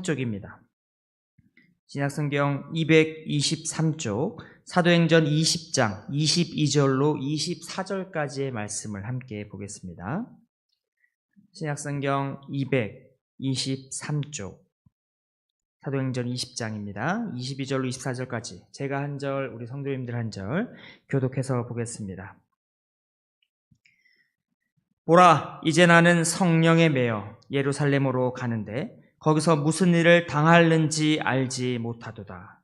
23쪽입니다. 신약성경 223쪽 사도행전 20장 22절로 24절까지의 말씀을 함께 보겠습니다. 신약성경 223쪽 사도행전 20장입니다. 22절로 24절까지 제가 한 절, 우리 성도님들 한 절 교독해서 보겠습니다. 보라, 이제 나는 성령에 매여 예루살렘으로 가는데 거기서 무슨 일을 당할는지 알지 못하도다.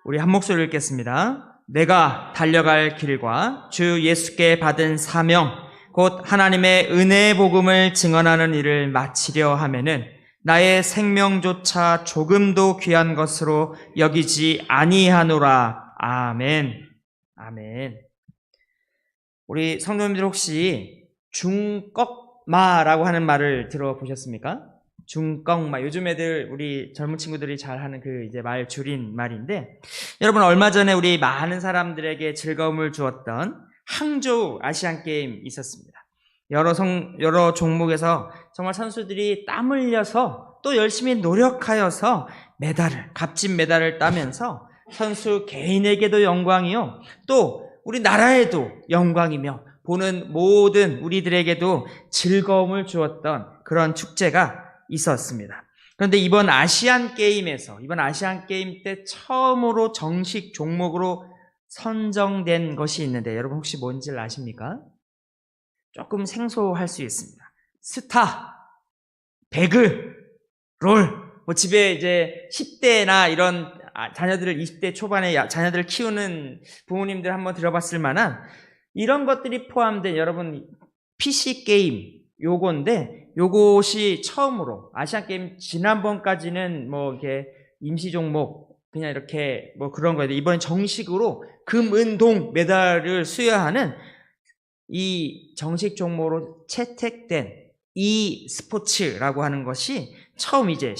우리 한 목소리 읽겠습니다. 내가 달려갈 길과 주 예수께 받은 사명, 곧 하나님의 은혜의 복음을 증언하는 일을 마치려 하면은 나의 생명조차 조금도 귀한 것으로 여기지 아니하노라. 아멘. 아멘. 우리 성도님들 혹시 중꺽마라고 하는 말을 들어보셨습니까? 중꺽마. 요즘 애들, 우리 젊은 친구들이 잘 하는 그 이제 말 줄인 말인데, 여러분 얼마 전에 우리 많은 사람들에게 즐거움을 주었던 항저우 아시안 게임 있었습니다. 여러 종목에서 정말 선수들이 땀 흘려서 또 열심히 노력하여서 값진 메달을 따면서 선수 개인에게도 영광이요, 또 우리나라에도 영광이며 보는 모든 우리들에게도 즐거움을 주었던 그런 축제가 있었습니다. 그런데 이번 아시안 게임 때 처음으로 정식 종목으로 선정된 것이 있는데 여러분 혹시 뭔지를 아십니까? 조금 생소할 수 있습니다. 스타, 배그, 롤. 집에 이제 10대나 이런 자녀들을 20대 초반에 자녀들을 키우는 부모님들 한번 들어봤을 만한 이런 것들이 포함된 여러분 PC 게임 요건데, 요것이 처음으로 아시안 게임 지난번까지는 뭐 이렇게 임시 종목 그냥 이렇게 뭐 그런 거예요. 이번엔 정식으로 금, 은, 동 메달을 수여하는 이 정식 종목으로 채택된 이 스포츠라고 하는 것이 처음 이제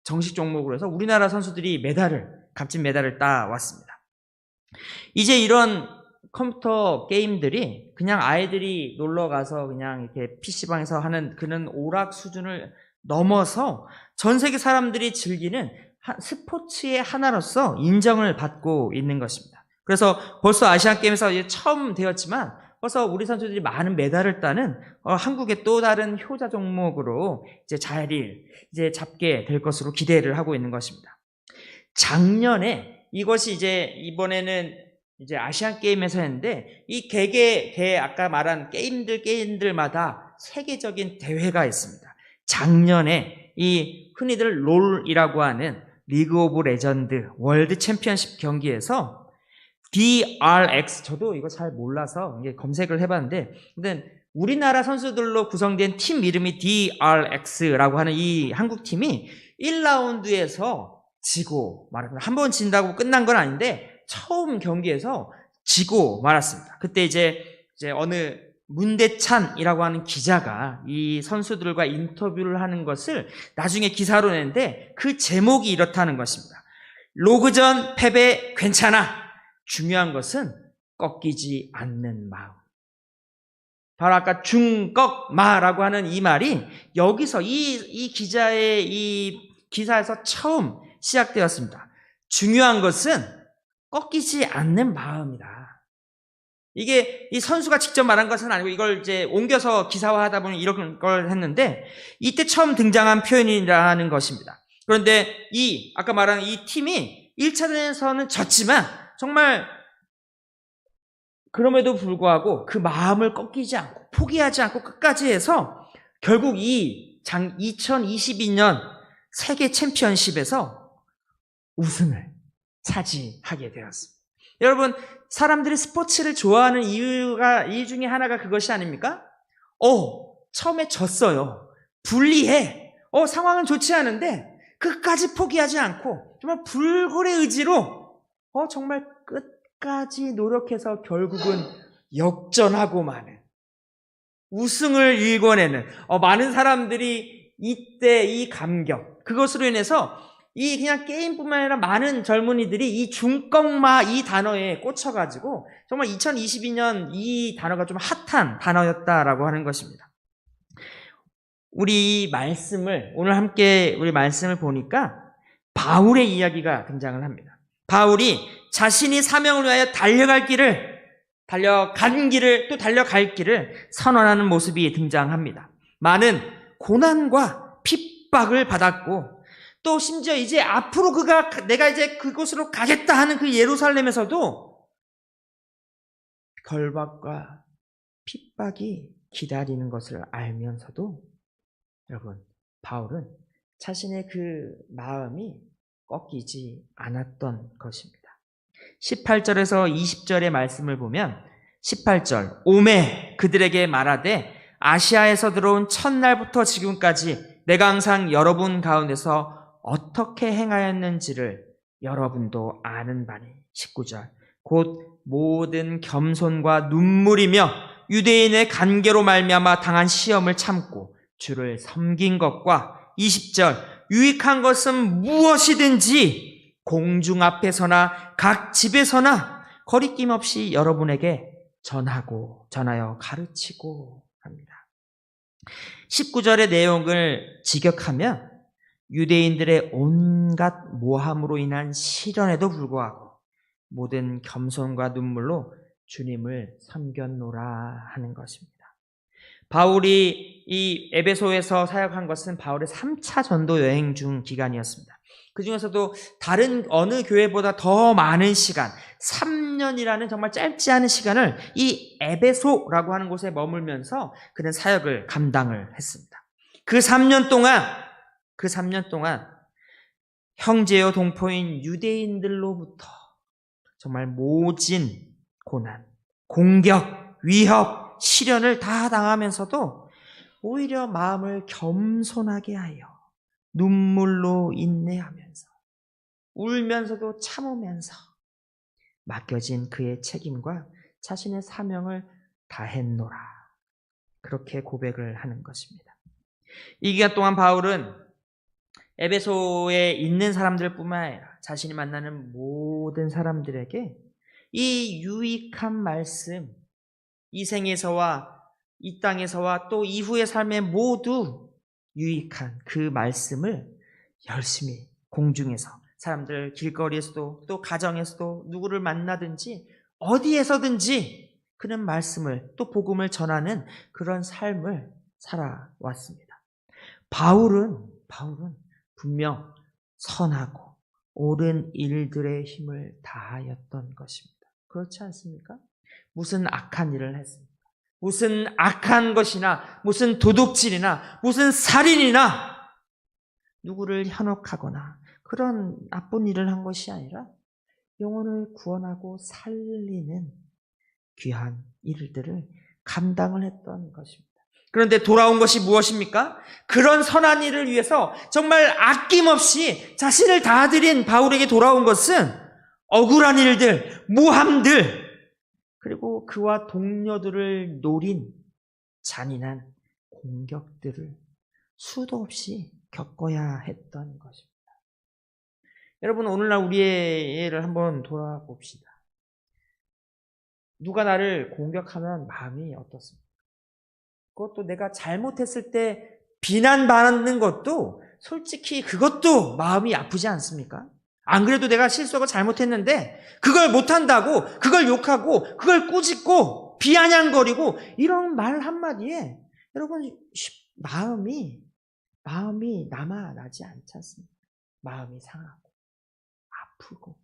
정식 종목으로 해서 우리나라 선수들이 값진 메달을 따왔습니다. 이제 이런 컴퓨터 게임들이 그냥 아이들이 놀러 가서 그냥 이렇게 PC방에서 하는 그런 오락 수준을 넘어서 전 세계 사람들이 즐기는 스포츠의 하나로서 인정을 받고 있는 것입니다. 그래서 벌써 아시안 게임에서 이제 처음 되었지만 벌써 우리 선수들이 많은 메달을 따는 한국의 또 다른 효자 종목으로 자리를 잡게 될 것으로 기대를 하고 있는 것입니다. 작년에 이것이 이번에는 아시안 게임에서 했는데 이 아까 말한 게임들마다 세계적인 대회가 있습니다. 작년에 이 흔히들 롤이라고 하는 리그 오브 레전드 월드 챔피언십 경기에서 DRX, 저도 이거 잘 몰라서 검색을 해봤는데, 근데 우리나라 선수들로 구성된 팀 이름이 DRX라고 하는 이 한국 팀이 1라운드에서 지고 말았습니다. 한 번 진다고 끝난 건 아닌데 처음 경기에서 지고 말았습니다. 그때 이제 어느 문대찬이라고 하는 기자가 이 선수들과 인터뷰를 하는 것을 나중에 기사로 냈는데 그 제목이 이렇다는 것입니다. 로그전 패배 괜찮아. 중요한 것은 꺾이지 않는 마음. 바로 아까 중꺽마라고 하는 이 말이 여기서 이 기자의 이 기사에서 처음 시작되었습니다. 중요한 것은 꺾이지 않는 마음이다. 이게 이 선수가 직접 말한 것은 아니고 이걸 옮겨서 기사화하다 보니 이런 걸 했는데 이때 처음 등장한 표현이라는 것입니다. 그런데 아까 말한 이 팀이 1차전에서는 졌지만 정말 그럼에도 불구하고 그 마음을 꺾이지 않고 포기하지 않고 끝까지 해서 결국 2022년 세계 챔피언십에서 우승을 차지하게 되었습니다. 여러분, 사람들이 스포츠를 좋아하는 이유 중에 하나가 그것이 아닙니까? 처음에 졌어요. 불리해. 상황은 좋지 않은데 끝까지 포기하지 않고 정말 불굴의 의지로 정말 끝까지 노력해서 결국은 역전하고 마는 우승을 일궈내는 많은 사람들이 이때 이 감격, 그것으로 인해서 이 그냥 게임뿐만 아니라 많은 젊은이들이 이 중꺾마 이 단어에 꽂혀가지고 정말 2022년 이 단어가 좀 핫한 단어였다라고 하는 것입니다. 오늘 함께 우리 말씀을 보니까 바울의 이야기가 등장을 합니다. 바울이 자신이 사명을 위하여 달려간 길을 또 달려갈 길을 선언하는 모습이 등장합니다. 많은 고난과 핍박을 받았고 또 심지어 이제 앞으로 내가 이제 그곳으로 가겠다 하는 그 예루살렘에서도 결박과 핍박이 기다리는 것을 알면서도 여러분, 바울은 자신의 그 마음이 꺾이지 않았던 것입니다. 18절에서 20절의 말씀을 보면 18절 오매 그들에게 말하되 아시아에서 들어온 첫날부터 지금까지 내가 항상 여러분 가운데서 어떻게 행하였는지를 여러분도 아는 바니 19절 곧 모든 겸손과 눈물이며 유대인의 간계로 말미암아 당한 시험을 참고 주를 섬긴 것과 20절 유익한 것은 무엇이든지 공중 앞에서나 각 집에서나 거리낌 없이 여러분에게 전하여 가르치고 합니다. 19절의 내용을 직역하면 유대인들의 온갖 모함으로 인한 시련에도 불구하고 모든 겸손과 눈물로 주님을 섬겼노라 하는 것입니다. 바울이 이 에베소에서 사역한 것은 바울의 3차 전도 여행 중 기간이었습니다. 그 중에서도 다른 어느 교회보다 더 많은 시간, 3년이라는 정말 짧지 않은 시간을 이 에베소라고 하는 곳에 머물면서 그는 사역을 감당을 했습니다. 그 3년 동안 형제여 동포인 유대인들로부터 정말 모진 고난, 공격, 위협, 시련을 다 당하면서도 오히려 마음을 겸손하게 하여 눈물로 인내하면서 울면서도 참으면서 맡겨진 그의 책임과 자신의 사명을 다했노라. 그렇게 고백을 하는 것입니다. 이 기간 동안 바울은 에베소에 있는 사람들뿐만 아니라 자신이 만나는 모든 사람들에게 이 유익한 말씀, 이 생에서와 이 땅에서와 또 이후의 삶에 모두 유익한 그 말씀을 열심히 공중에서 사람들 길거리에서도 또 가정에서도 누구를 만나든지 어디에서든지 그는 말씀을 또 복음을 전하는 그런 삶을 살아왔습니다. 바울은 분명 선하고 옳은 일들의 힘을 다하였던 것입니다. 그렇지 않습니까? 무슨 악한 일을 했습니까? 무슨 악한 것이나 무슨 도둑질이나 무슨 살인이나 누구를 현혹하거나 그런 나쁜 일을 한 것이 아니라 영혼을 구원하고 살리는 귀한 일들을 감당을 했던 것입니다. 그런데 돌아온 것이 무엇입니까? 그런 선한 일을 위해서 정말 아낌없이 자신을 다드린 바울에게 돌아온 것은 억울한 일들, 모함들, 그리고 그와 동료들을 노린 잔인한 공격들을 수도 없이 겪어야 했던 것입니다. 여러분, 오늘날 우리의 예를 한번 돌아봅시다. 누가 나를 공격하면 마음이 어떻습니까? 그것도 내가 잘못했을 때 비난받는 것도 솔직히 그것도 마음이 아프지 않습니까? 안 그래도 내가 실수하고 잘못했는데 그걸 못한다고 그걸 욕하고 그걸 꾸짖고 비아냥거리고 이런 말 한마디에 여러분 마음이 남아나지 않지 않습니까? 마음이 상하고 아프고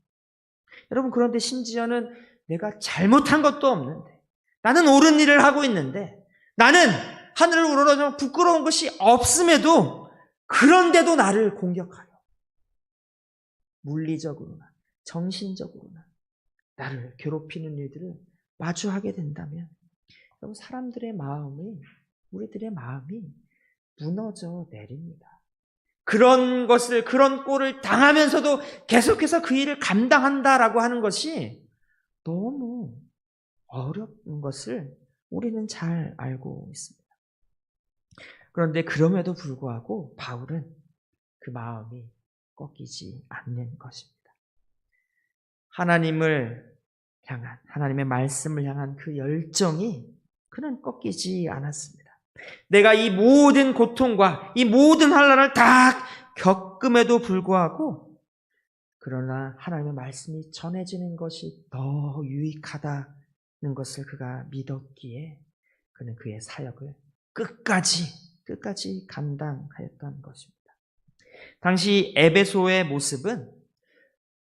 여러분 그런데 심지어는 내가 잘못한 것도 없는데 나는 옳은 일을 하고 있는데 나는 하늘을 우러러 부끄러운 것이 없음에도 그런데도 나를 공격하여 물리적으로나 정신적으로나 나를 괴롭히는 일들을 마주하게 된다면 여러분 우리들의 마음이 무너져 내립니다. 그런 꼴을 당하면서도 계속해서 그 일을 감당한다라고 하는 것이 너무 어려운 것을 우리는 잘 알고 있습니다. 그런데 그럼에도 불구하고 바울은 그 마음이 꺾이지 않는 것입니다. 하나님을 향한, 하나님의 말씀을 향한 그 열정이 그는 꺾이지 않았습니다. 내가 이 모든 고통과 이 모든 환난을 다 겪음에도 불구하고 그러나 하나님의 말씀이 전해지는 것이 더 유익하다는 것을 그가 믿었기에 그는 그의 사역을 끝까지 감당하였던 것입니다. 당시 에베소의 모습은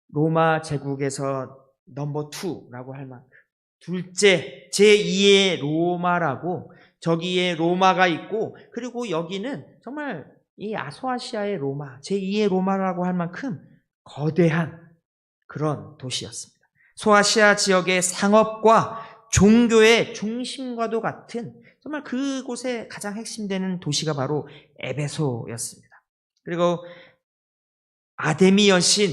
로마 제국에서 넘버 2라고 할 만큼 둘째 제2의 로마라고, 저기에 로마가 있고 그리고 여기는 정말 이 아소아시아의 로마, 제2의 로마라고 할 만큼 거대한 그런 도시였습니다. 소아시아 지역의 상업과 종교의 중심과도 같은 정말 그곳의 가장 핵심되는 도시가 바로 에베소였습니다. 그리고 아데미 여신,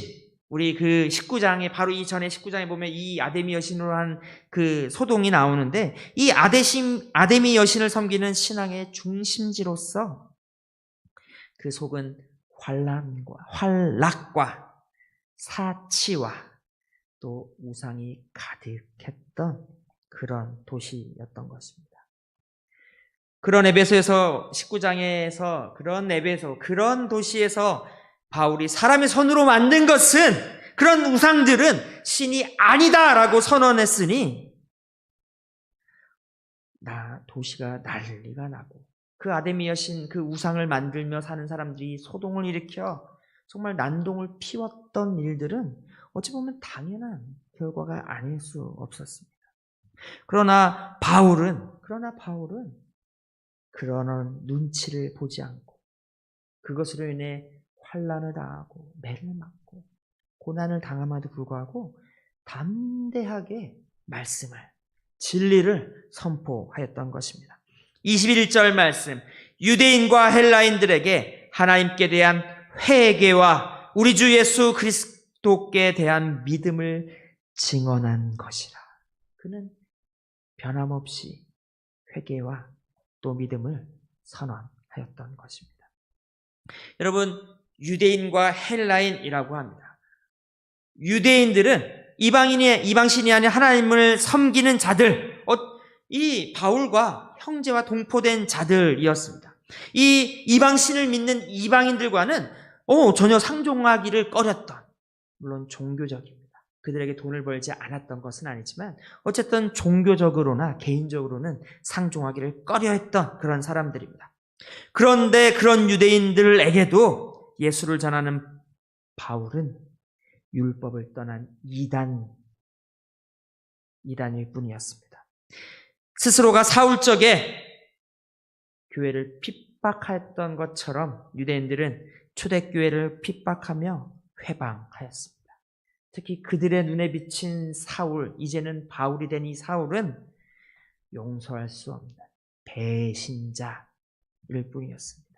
우리 그 19장에, 바로 이전에 19장에 보면 이 아데미 여신으로 한 그 소동이 나오는데, 이 아데미 여신을 섬기는 신앙의 중심지로서 그 속은 환락과 사치와 또 우상이 가득했던 그런 도시였던 것입니다. 그런 에베소에서 19장에서 그런 도시에서 바울이 사람의 손으로 만든 것은, 그런 우상들은 신이 아니다라고 선언했으니 도시가 난리가 나고 그 아데미 여신 그 우상을 만들며 사는 사람들이 소동을 일으켜 정말 난동을 피웠던 일들은 어찌 보면 당연한 결과가 아닐 수 없었습니다. 그러나 바울은 그런 눈치를 보지 않고 그것으로 인해 환난을 당하고 매를 맞고 고난을 당함에도 불구하고 담대하게 말씀을, 진리를 선포하였던 것입니다. 21절 말씀, 유대인과 헬라인들에게 하나님께 대한 회개와 우리 주 예수 그리스도께 대한 믿음을 증언한 것이라. 그는 변함없이 회개와 또 믿음을 선언하였던 것입니다. 여러분, 유대인과 헬라인이라고 합니다. 유대인들은 이방신이 아닌 하나님을 섬기는 자들, 이 바울과 형제와 동포된 자들이었습니다. 이 이방신을 믿는 이방인들과는 전혀 상종하기를 꺼렸던, 물론 종교적입니다. 그들에게 돈을 벌지 않았던 것은 아니지만 어쨌든 종교적으로나 개인적으로는 상종하기를 꺼려했던 그런 사람들입니다. 그런데 그런 유대인들에게도 예수를 전하는 바울은 율법을 떠난 이단일 뿐이었습니다. 스스로가 사울적에 교회를 핍박했던 것처럼 유대인들은 초대교회를 핍박하며 회방하였습니다. 특히 그들의 눈에 비친 사울, 이제는 바울이 된 이 사울은 용서할 수 없는 배신자일 뿐이었습니다.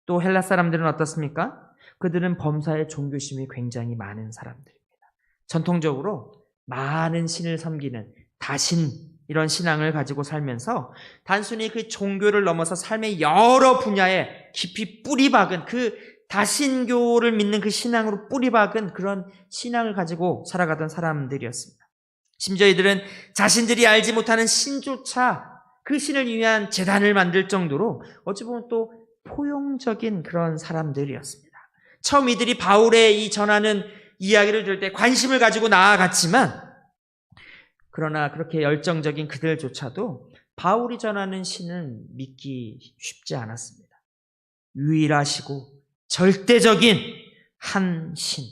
또 헬라 사람들은 어떻습니까? 그들은 범사에 종교심이 굉장히 많은 사람들입니다. 전통적으로 많은 신을 섬기는 다신, 이런 신앙을 가지고 살면서 단순히 그 종교를 넘어서 삶의 여러 분야에 깊이 뿌리박은, 그 다신교를 믿는 그 신앙으로 뿌리박은 그런 신앙을 가지고 살아가던 사람들이었습니다. 심지어 이들은 자신들이 알지 못하는 신조차 그 신을 위한 제단을 만들 정도로 어찌 보면 또 포용적인 그런 사람들이었습니다. 처음 이들이 바울의 이 전하는 이야기를 들을 때 관심을 가지고 나아갔지만, 그러나 그렇게 열정적인 그들조차도 바울이 전하는 신은 믿기 쉽지 않았습니다. 유일하시고 절대적인 한 신,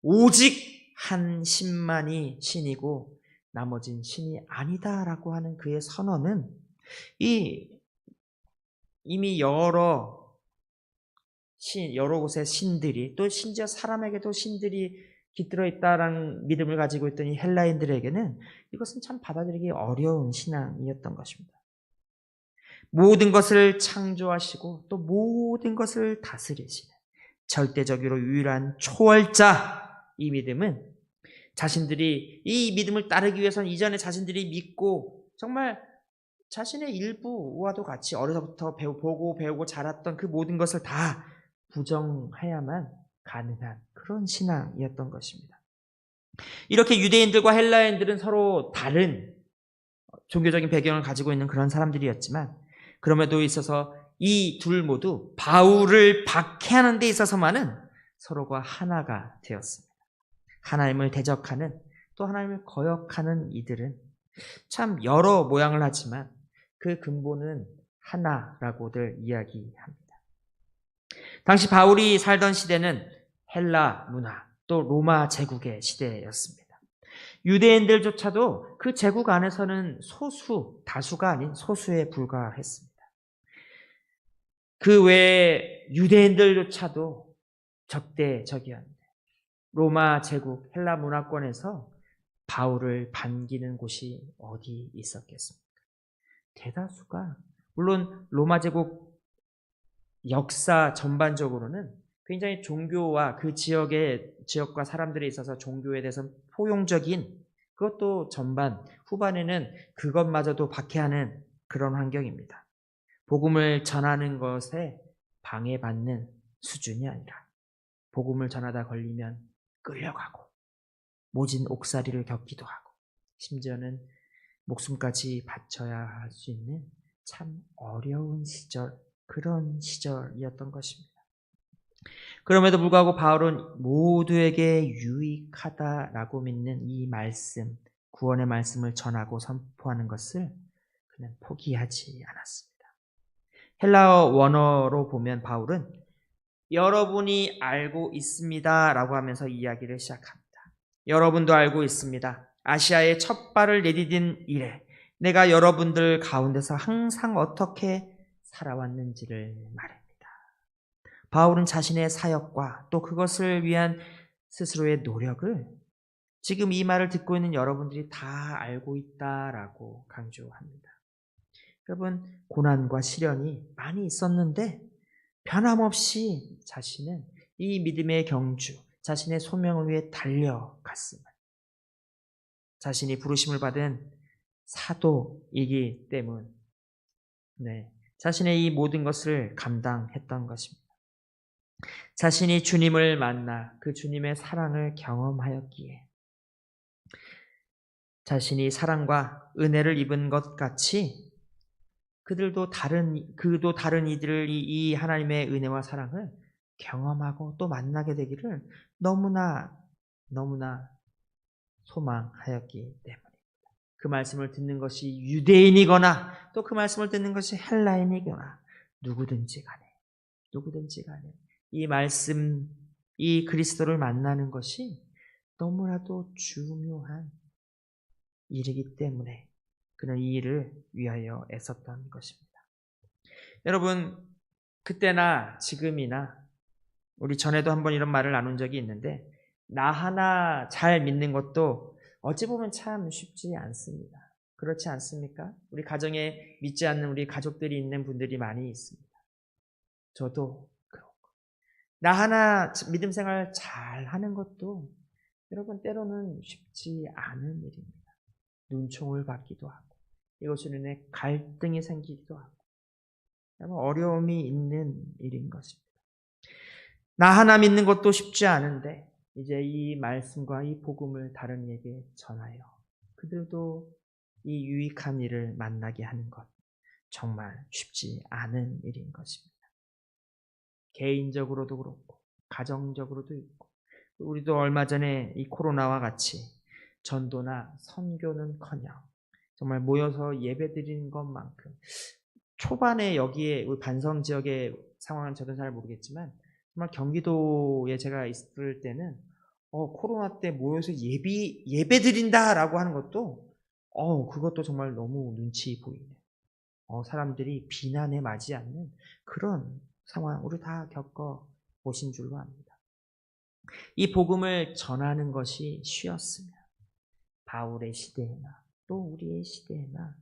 오직 한 신만이 신이고 나머진 신이 아니다라고 하는 그의 선언은 이미 여러 곳의 신들이, 또 심지어 사람에게도 신들이 깃들어 있다라는 믿음을 가지고 있던 이 헬라인들에게는 이것은 참 받아들이기 어려운 신앙이었던 것입니다. 모든 것을 창조하시고 또 모든 것을 다스리시는 절대적으로 유일한 초월자, 이 믿음은 자신들이 이 믿음을 따르기 위해서는 이전에 자신들이 믿고 정말 자신의 일부와도 같이 어려서부터 배우고 자랐던 그 모든 것을 다 부정해야만 가능한 그런 신앙이었던 것입니다. 이렇게 유대인들과 헬라인들은 서로 다른 종교적인 배경을 가지고 있는 그런 사람들이었지만 그럼에도 있어서 이 둘 모두 바울을 박해하는 데 있어서만은 서로가 하나가 되었습니다. 하나님을 대적하는 또 하나님을 거역하는 이들은 참 여러 모양을 하지만 그 근본은 하나라고들 이야기합니다. 당시 바울이 살던 시대는 헬라 문화 또 로마 제국의 시대였습니다. 유대인들조차도 그 제국 안에서는 다수가 아닌 소수에 불과했습니다. 그 외에 유대인들조차도 적대적이었는데 로마 제국 헬라 문화권에서 바울을 반기는 곳이 어디 있었겠습니까? 대다수가 물론 로마 제국 역사 전반적으로는 굉장히 종교와 그 지역과 사람들에 있어서 종교에 대해서 포용적인 그것도 전반 후반에는 그것마저도 박해하는 그런 환경입니다. 복음을 전하는 것에 방해받는 수준이 아니라 복음을 전하다 걸리면 끌려가고 모진 옥살이를 겪기도 하고 심지어는 목숨까지 바쳐야 할 수 있는 참 어려운 시절, 그런 시절이었던 것입니다. 그럼에도 불구하고 바울은 모두에게 유익하다라고 믿는 이 말씀, 구원의 말씀을 전하고 선포하는 것을 그는 포기하지 않았습니다. 헬라어 원어로 보면 바울은 여러분이 알고 있습니다 라고 하면서 이야기를 시작합니다. 여러분도 알고 있습니다. 아시아에 첫 발을 내디딘 이래 내가 여러분들 가운데서 항상 어떻게 살아왔는지를 말합니다. 바울은 자신의 사역과 또 그것을 위한 스스로의 노력을 지금 이 말을 듣고 있는 여러분들이 다 알고 있다라고 강조합니다. 여러분, 고난과 시련이 많이 있었는데 변함없이 자신은 이 믿음의 경주, 자신의 소명을 위해 달려갔습니다. 자신이 부르심을 받은 사도이기 때문에 자신의 이 모든 것을 감당했던 것입니다. 자신이 주님을 만나 그 주님의 사랑을 경험하였기에 자신이 사랑과 은혜를 입은 것 같이 그도 다른 이들이 이 하나님의 은혜와 사랑을 경험하고 또 만나게 되기를 너무나 소망하였기 때문입니다. 그 말씀을 듣는 것이 유대인이거나 또 그 말씀을 듣는 것이 헬라인이거나 누구든지 간에 이 말씀, 이 그리스도를 만나는 것이 너무나도 중요한 일이기 때문에 그는 이 일을 위하여 애썼던 것입니다. 여러분, 그때나 지금이나 우리 전에도 한번 이런 말을 나눈 적이 있는데 나 하나 잘 믿는 것도 어찌 보면 참 쉽지 않습니다. 그렇지 않습니까? 우리 가정에 믿지 않는 우리 가족들이 있는 분들이 많이 있습니다. 저도 그렇고 나 하나 믿음 생활 잘 하는 것도 여러분 때로는 쉽지 않은 일입니다. 눈총을 받기도 하고 이것으로 인해 갈등이 생기기도 하고 어려움이 있는 일인 것입니다. 나 하나 믿는 것도 쉽지 않은데 이제 이 말씀과 이 복음을 다른 이에게 전하여 그들도 이 유익한 일을 만나게 하는 것 정말 쉽지 않은 일인 것입니다. 개인적으로도 그렇고 가정적으로도 있고 우리도 얼마 전에 이 코로나와 같이 전도나 선교는커녕 정말 모여서 예배드리는 것만큼 초반에 여기에 우리 반성 지역의 상황은 저도 잘 모르겠지만 정말 경기도에 제가 있을 때는 코로나 때 모여서 예배드린다라고 하는 것도 그것도 정말 너무 눈치 보이네요. 사람들이 비난에 맞지 않는 그런 상황 우리 다 겪어 보신 줄로 압니다. 이 복음을 전하는 것이 쉬웠으면 바울의 시대에나 또 우리의 시대에나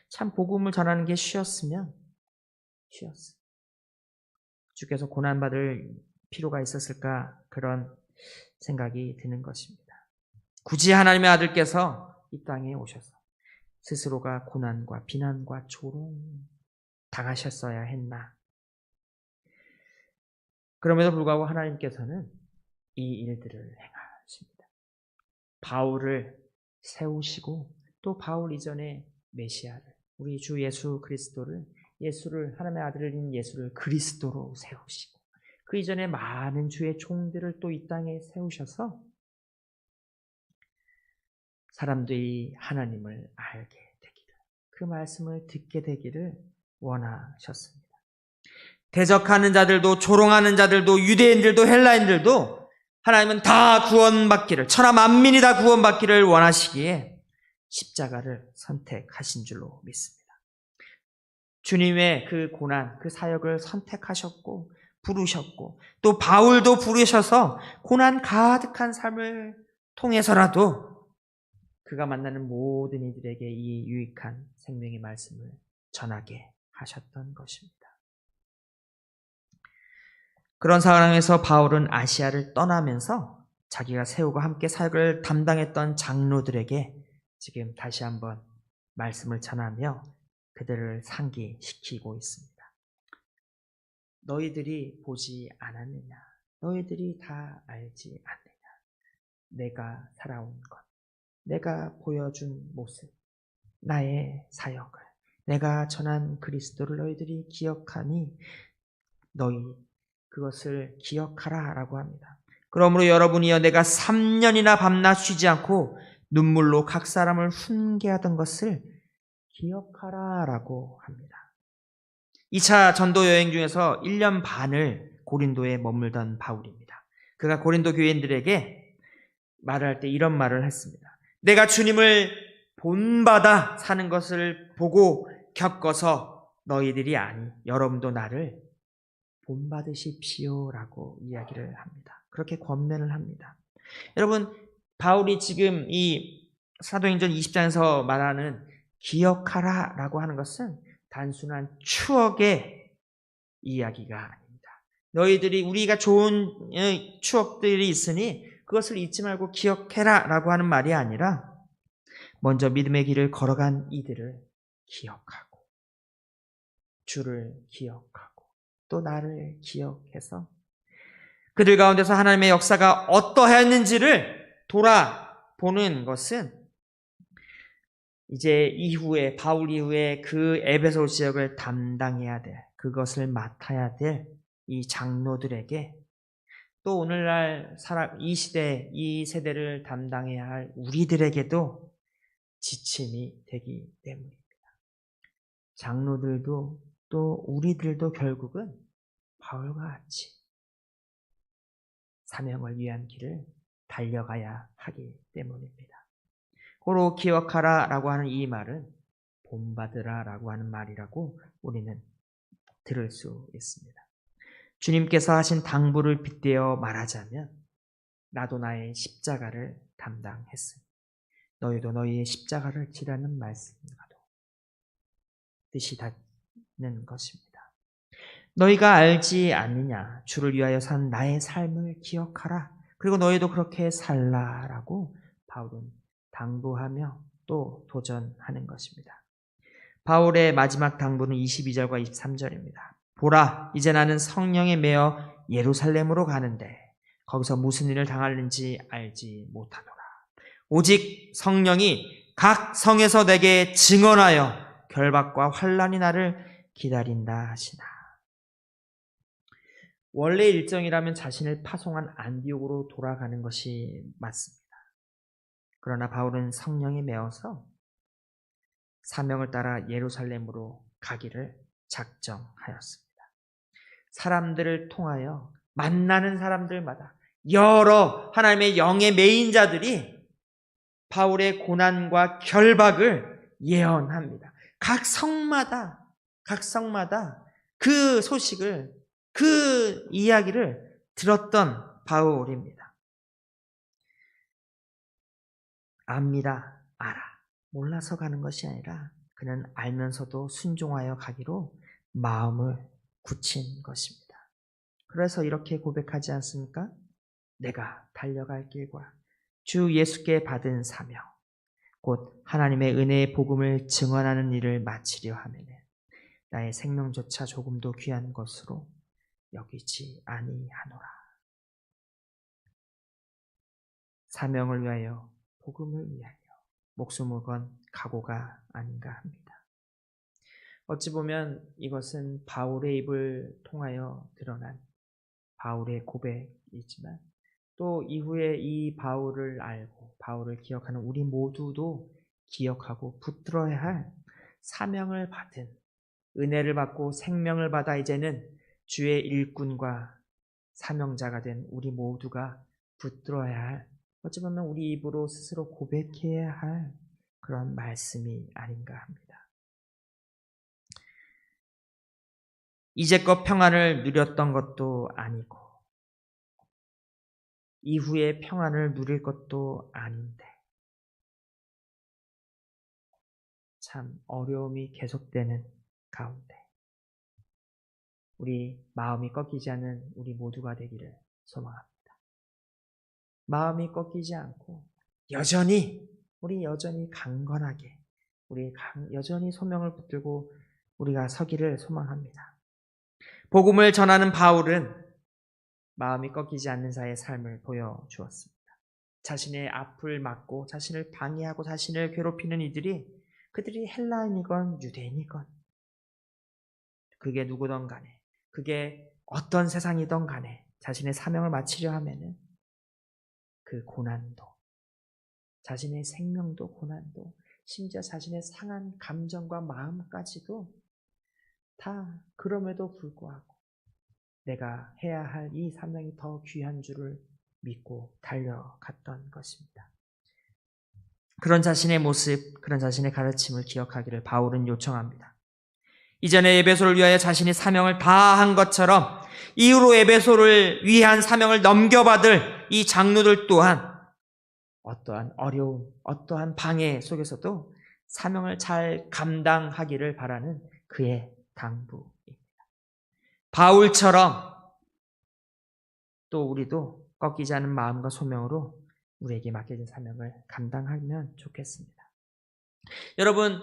참 복음을 전하는 게 쉬웠어요. 주께서 고난받을 필요가 있었을까 그런 생각이 드는 것입니다. 굳이 하나님의 아들께서 이 땅에 오셔서 스스로가 고난과 비난과 조롱 당하셨어야 했나? 그럼에도 불구하고 하나님께서는 이 일들을 행하십니다. 바울을 세우시고 또 바울 이전에 메시아를, 우리 주 예수 그리스도를, 예수를, 하나님의 아들인 예수를 그리스도로 세우시고 그 이전에 많은 주의 종들을 또 이 땅에 세우셔서 사람들이 하나님을 알게 되기를, 그 말씀을 듣게 되기를 원하셨습니다. 대적하는 자들도, 조롱하는 자들도, 유대인들도, 헬라인들도 하나님은 다 구원받기를, 천하 만민이 다 구원받기를 원하시기에 십자가를 선택하신 줄로 믿습니다. 주님의 그 고난, 그 사역을 선택하셨고 부르셨고 또 바울도 부르셔서 고난 가득한 삶을 통해서라도 그가 만나는 모든 이들에게 이 유익한 생명의 말씀을 전하게 하셨던 것입니다. 그런 상황에서 바울은 아시아를 떠나면서 자기가 세우고 함께 사역을 담당했던 장로들에게 지금 다시 한번 말씀을 전하며 그들을 상기시키고 있습니다. 너희들이 보지 않았느냐? 너희들이 다 알지 않느냐? 내가 살아온 것, 내가 보여준 모습, 나의 사역을, 내가 전한 그리스도를 너희들이 기억하니 너희 그것을 기억하라 라고 합니다. 그러므로 여러분이여 내가 3년이나 밤낮 쉬지 않고 눈물로 각 사람을 훈계하던 것을 기억하라 라고 합니다. 2차 전도 여행 중에서 1년 반을 고린도에 머물던 바울입니다. 그가 고린도 교인들에게 말을 할 때 이런 말을 했습니다. 내가 주님을 본받아 사는 것을 보고 겪어서 너희들이 아니 여러분도 나를 본받으십시오 라고 이야기를 합니다. 그렇게 권면을 합니다. 여러분, 바울이 지금 이 사도행전 20장에서 말하는 기억하라 라고 하는 것은 단순한 추억의 이야기가 아닙니다. 너희들이, 우리가 좋은 추억들이 있으니 그것을 잊지 말고 기억해라 라고 하는 말이 아니라 먼저 믿음의 길을 걸어간 이들을 기억하고 주를 기억하고 또 나를 기억해서 그들 가운데서 하나님의 역사가 어떠했는지를 돌아보는 것은 이제 이후에, 바울 이후에 그 에베소 지역을 담당해야 될, 그것을 맡아야 될 이 장로들에게 또 오늘날 이 시대, 이 세대를 담당해야 할 우리들에게도 지침이 되기 때문입니다. 장로들도 또 우리들도 결국은 바울과 같이 사명을 위한 길을 달려가야 하기 때문입니다. 고로 기억하라 라고 하는 이 말은 본받으라 라고 하는 말이라고 우리는 들을 수 있습니다. 주님께서 하신 당부를 빗대어 말하자면 나도 나의 십자가를 담당했으니 너희도 너희의 십자가를 지라는 말씀과도 뜻이 닿는 것입니다. 너희가 알지 않느냐? 주를 위하여 산 나의 삶을 기억하라. 그리고 너희도 그렇게 살라라고 바울은 당부하며 또 도전하는 것입니다. 바울의 마지막 당부는 22절과 23절입니다. 보라, 이제 나는 성령에 매여 예루살렘으로 가는데 거기서 무슨 일을 당하는지 알지 못하노라. 오직 성령이 각 성에서 내게 증언하여 결박과 환난이 나를 기다린다 하시나. 원래 일정이라면 자신을 파송한 안디옥으로 돌아가는 것이 맞습니다. 그러나 바울은 성령에 매어서 사명을 따라 예루살렘으로 가기를 작정하였습니다. 사람들을 통하여 만나는 사람들마다 여러 하나님의 영의 메인자들이 바울의 고난과 결박을 예언합니다. 각 성마다 그 소식을, 그 이야기를 들었던 바울입니다. 압니다. 알아. 몰라서 가는 것이 아니라 그는 알면서도 순종하여 가기로 마음을 굳힌 것입니다. 그래서 이렇게 고백하지 않습니까? 내가 달려갈 길과 주 예수께 받은 사명, 곧 하나님의 은혜의 복음을 증언하는 일을 마치려 하면은 나의 생명조차 조금도 귀한 것으로 여기지 아니하노라. 사명을 위하여, 복음을 위하여 목숨을 건 각오가 아닌가 합니다. 어찌 보면 이것은 바울의 입을 통하여 드러난 바울의 고백이지만, 또 이후에 이 바울을 알고 바울을 기억하는 우리 모두도 기억하고 붙들어야 할 사명을 받은, 은혜를 받고 생명을 받아 이제는 주의 일꾼과 사명자가 된 우리 모두가 붙들어야 할, 어찌 보면 우리 입으로 스스로 고백해야 할 그런 말씀이 아닌가 합니다. 이제껏 평안을 누렸던 것도 아니고 이후에 평안을 누릴 것도 아닌데 참 어려움이 계속되는 가운데 우리 마음이 꺾이지 않는 우리 모두가 되기를 소망합니다. 마음이 꺾이지 않고 우리 여전히 강건하게, 여전히 소명을 붙들고 우리가 서기를 소망합니다. 복음을 전하는 바울은 마음이 꺾이지 않는 자의 삶을 보여주었습니다. 자신의 앞을 막고 자신을 방해하고 자신을 괴롭히는 그들이 헬라인이건 유대인이건, 그게 누구든 간에, 그게 어떤 세상이든 간에 자신의 사명을 마치려 하면은 그 고난도, 자신의 생명도 고난도, 심지어 자신의 상한 감정과 마음까지도 다 그럼에도 불구하고 내가 해야 할 이 사명이 더 귀한 줄을 믿고 달려갔던 것입니다. 그런 자신의 모습, 그런 자신의 가르침을 기억하기를 바울은 요청합니다. 이전에 에베소를 위하여 자신이 사명을 다한 것처럼 이후로 에베소를 위한 사명을 넘겨받을 이 장로들 또한 어떠한 어려움, 어떠한 방해 속에서도 사명을 잘 감당하기를 바라는 그의 당부입니다. 바울처럼 또 우리도 꺾이지 않은 마음과 소명으로 우리에게 맡겨진 사명을 감당하면 좋겠습니다. 여러분,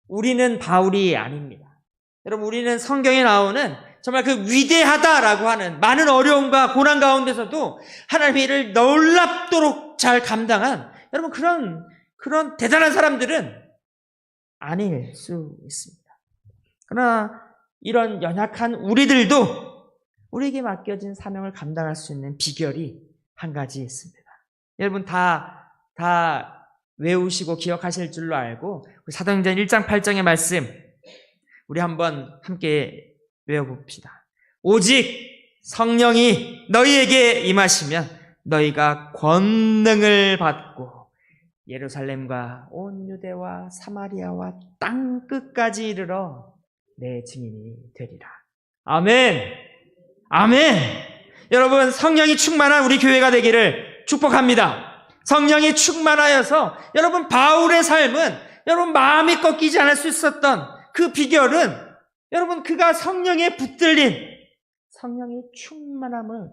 우리는 바울이 아닙니다. 여러분, 우리는 성경에 나오는 정말 그 위대하다라고 하는 많은 어려움과 고난 가운데서도 하나님의 일을 놀랍도록 잘 감당한 여러분 그런 대단한 사람들은 아닐 수 있습니다. 그러나 이런 연약한 우리들도 우리에게 맡겨진 사명을 감당할 수 있는 비결이 한 가지 있습니다. 여러분 다 외우시고 기억하실 줄로 알고 사도행전 1장 8장의 말씀 우리 한번 함께 외워봅시다. 오직 성령이 너희에게 임하시면 너희가 권능을 받고 예루살렘과 온 유대와 사마리아와 땅 끝까지 이르러 내 증인이 되리라. 아멘. 아멘. 여러분, 성령이 충만한 우리 교회가 되기를 축복합니다. 성령이 충만하여서 여러분 바울의 삶은 여러분 마음이 꺾이지 않을 수 있었던 그 비결은 여러분 그가 성령에 붙들린 성령의 충만함을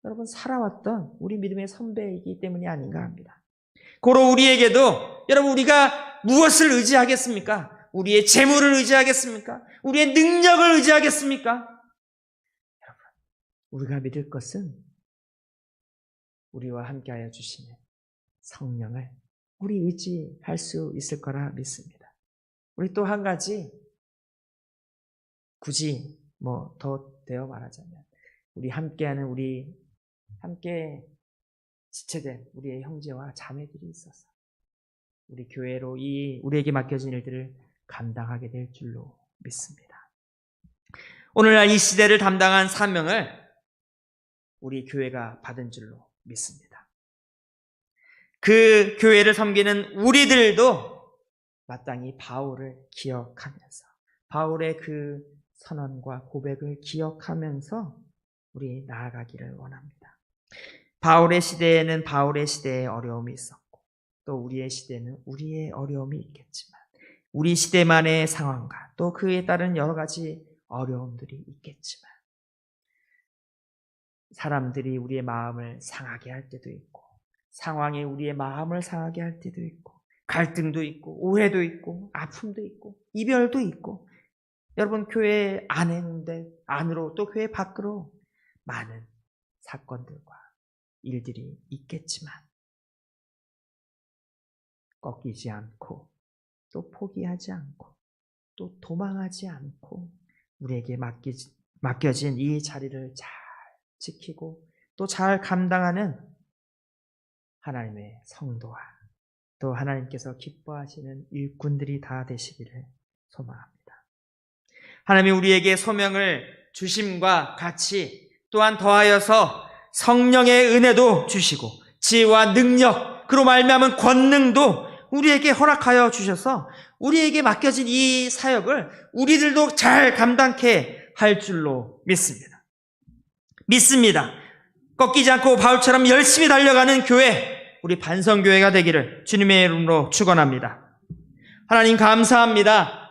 여러분 살아왔던 우리 믿음의 선배이기 때문이 아닌가 합니다. 고로 우리에게도 여러분 우리가 무엇을 의지하겠습니까? 우리의 재물을 의지하겠습니까? 우리의 능력을 의지하겠습니까? 여러분, 우리가 믿을 것은 우리와 함께하여 주시는 성령을 우리 의지할 수 있을 거라 믿습니다. 우리 또 한 가지 굳이 더 되어 말하자면 우리 함께하는 함께 지체된 우리의 형제와 자매들이 있어서 우리 교회로 우리에게 맡겨진 일들을 감당하게 될 줄로 믿습니다. 오늘날 이 시대를 담당한 사명을 우리 교회가 받은 줄로 믿습니다. 그 교회를 섬기는 우리들도 마땅히 바울을 기억하면서 바울의 그 선언과 고백을 기억하면서 우리 나아가기를 원합니다. 바울의 시대에는 바울의 시대의 어려움이 있었고 또 우리의 시대에는 우리의 어려움이 있겠지만 우리 시대만의 상황과 또 그에 따른 여러 가지 어려움들이 있겠지만 사람들이 우리의 마음을 상하게 할 때도 있고 상황이 우리의 마음을 상하게 할 때도 있고 갈등도 있고 오해도 있고 아픔도 있고 이별도 있고 여러분, 교회 안으로 또 교회 밖으로 많은 사건들과 일들이 있겠지만 꺾이지 않고 또 포기하지 않고 또 도망하지 않고 우리에게 맡겨진 이 자리를 잘 지키고 또 잘 감당하는 하나님의 성도와 또 하나님께서 기뻐하시는 일꾼들이 다 되시기를 소망합니다. 하나님이 우리에게 소명을 주심과 같이 또한 더하여서 성령의 은혜도 주시고 지혜와 능력, 그로 말미암은 권능도 우리에게 허락하여 주셔서 우리에게 맡겨진 이 사역을 우리들도 잘 감당케 할 줄로 믿습니다. 꺾이지 않고 바울처럼 열심히 달려가는 교회, 우리 반성교회가 되기를 주님의 이름으로 축원합니다. 하나님 감사합니다.